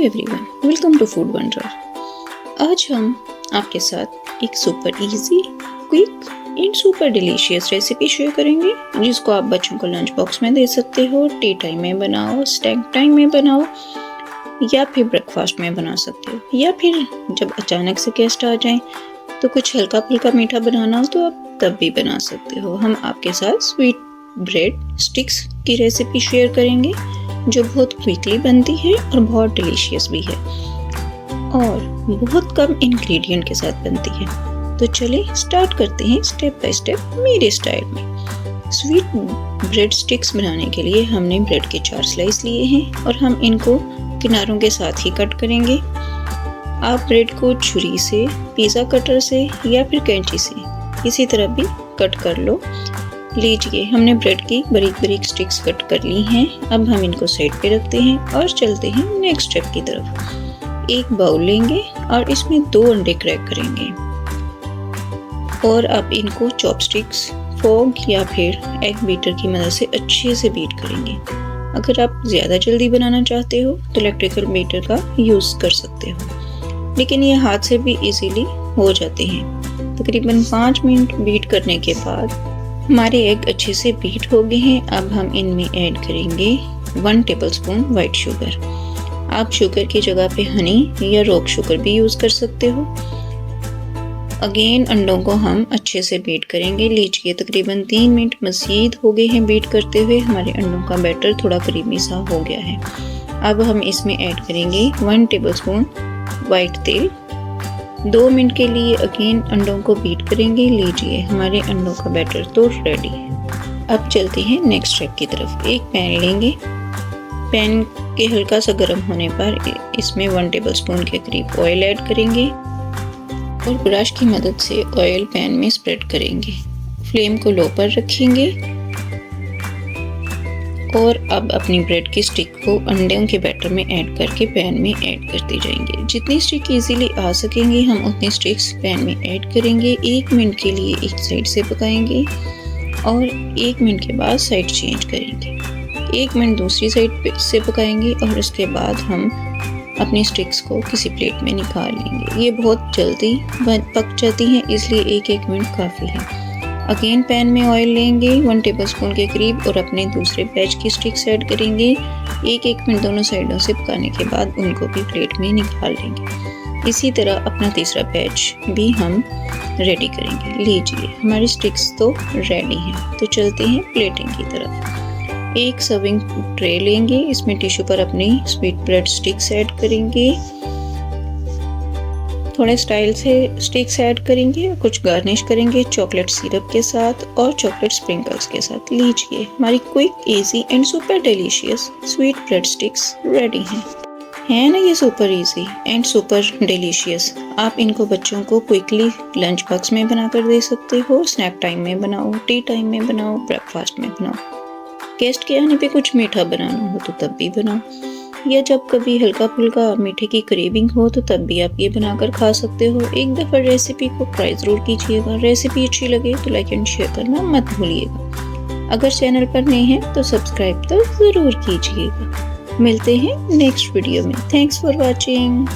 Everyone, welcome to Food Wonder. आज हम आपके साथ एक super easy, quick and super delicious recipe share करेंगे जिसको आप बच्चों को लंच बॉक्स में दे सकते हो, टी टाइम में बनाओ, स्नैक टाइम में बनाओ या फिर ब्रेकफास्ट में बना सकते हो, या फिर जब अचानक से गेस्ट आ जाएं तो कुछ हल्का फुल्का मीठा बनाना हो तो आप तब भी बना सकते हो। हम आपके साथ स्वीट ब्रेड स्टिक्स की रेसिपी शेयर करेंगे जो बहुत क्विकली बनती है और बहुत डिलीशियस भी है और बहुत कम इंग्रेडिएंट के साथ बनती है। तो चलिए स्टार्ट करते हैं स्टेप बाय स्टेप मेरे स्टाइल में। स्वीट ब्रेड स्टिक्स बनाने के लिए हमने ब्रेड के 4 स्लाइस लिए हैं और हम इनको किनारों के साथ ही कट करेंगे। आप ब्रेड को छुरी से, पिज़्ज़ा कटर से या फिर कैंची से किसी तरह भी कट कर लो। लीजिए, हमने ब्रेड की बारीक बारीक स्टिक्स कट कर ली हैं। अब हम इनको साइड पे रखते हैं और चलते हैं नेक्स्ट स्टेप की तरफ। एक बाउल लेंगे और इसमें 2 अंडे क्रैक करेंगे और अब इनको चॉपस्टिक्स, फोर्क या फिर एग बीटर की मदद से अच्छे से बीट करेंगे। अगर आप ज़्यादा जल्दी बनाना चाहते हो तो इलेक्ट्रिकल बीटर का यूज़ कर सकते हो, लेकिन ये हाथ से भी इजीली हो जाते हैं। तकरीबन 5 मिनट बीट करने के बाद हमारे एग अच्छे से बीट हो गए हैं। अब हम इनमें ऐड करेंगे 1 टेबलस्पून वाइट शुगर। आप शुगर की जगह पे हनी या रॉक शुगर भी यूज़ कर सकते हो। अगेन अंडों को हम अच्छे से बीट करेंगे। लीजिए, तकरीबन 3 मिनट मज़ीद हो गए हैं बीट करते हुए। हमारे अंडों का बैटर थोड़ा क्रीमी सा हो गया है। अब हम इसमें ऐड करेंगे 1 टेबलस्पून वाइट तेल। 2 मिनट के लिए अगेन अंडों को बीट करेंगे। लीजिए, हमारे अंडों का बैटर तो रेडी है। अब चलते हैं नेक्स्ट स्टेप की तरफ। एक पैन लेंगे। पैन के हल्का सा गर्म होने पर इसमें 1 टेबलस्पून के करीब ऑयल ऐड करेंगे और ब्रश की मदद से ऑयल पैन में स्प्रेड करेंगे। फ्लेम को लो पर रखेंगे और अब अपनी ब्रेड की स्टिक को अंडों के बैटर में ऐड करके पैन में ऐड करते जाएंगे। जितनी स्टिक इजीली आ सकेंगी हम उतनी स्टिक्स पैन में ऐड करेंगे। 1 मिनट के लिए एक साइड से पकाएंगे और 1 मिनट के बाद साइड चेंज करेंगे। 1 मिनट दूसरी साइड से पकाएंगे और उसके बाद हम अपनी स्टिक्स को किसी प्लेट में निकाल लेंगे। ये बहुत जल्दी पक जाती हैं, इसलिए 1-1 मिनट काफ़ी है। अगेन पैन में ऑयल लेंगे 1 टेबलस्पून के करीब और अपने दूसरे बैच की स्टिक्स ऐड करेंगे। 1-1 मिनट दोनों साइडों से पकाने के बाद उनको भी प्लेट में निकाल लेंगे। इसी तरह अपना तीसरा बैच भी हम रेडी करेंगे। लीजिए, हमारी स्टिक्स तो रेडी हैं। तो चलते हैं प्लेटिंग की तरफ। एक सर्विंग ट्रे लेंगे। इसमें टिश्यू पर अपनी स्वीट ब्रेड स्टिक्स ऐड करेंगे। थोड़े स्टाइल से स्टिक्स ऐड करेंगे और कुछ गार्निश करेंगे चॉकलेट सिरप के साथ और चॉकलेट स्प्रिंकल्स के साथ। लीजिए, हमारी quick, easy and super delicious sweet bread sticks ready हैं। है ना ये super easy and super delicious. आप इनको बच्चों को क्विकली लंच बॉक्स में बनाकर दे सकते हो, स्नैक टाइम में बनाओ, टी टाइम में बनाओ, ब्रेकफास्ट में बनाओ। गेस्ट के आने पे कुछ मीठा बनाना हो तो तब भी बनाओ, या जब कभी हल्का फुल्का मीठे की क्रेविंग हो तो तब भी आप ये बनाकर खा सकते हो। एक दफ़ा रेसिपी को ट्राई ज़रूर कीजिएगा। रेसिपी अच्छी लगे तो लाइक एंड शेयर करना मत भूलिएगा। अगर चैनल पर नए हैं तो सब्सक्राइब तो ज़रूर कीजिएगा। मिलते हैं नेक्स्ट वीडियो में। Thanks for watching.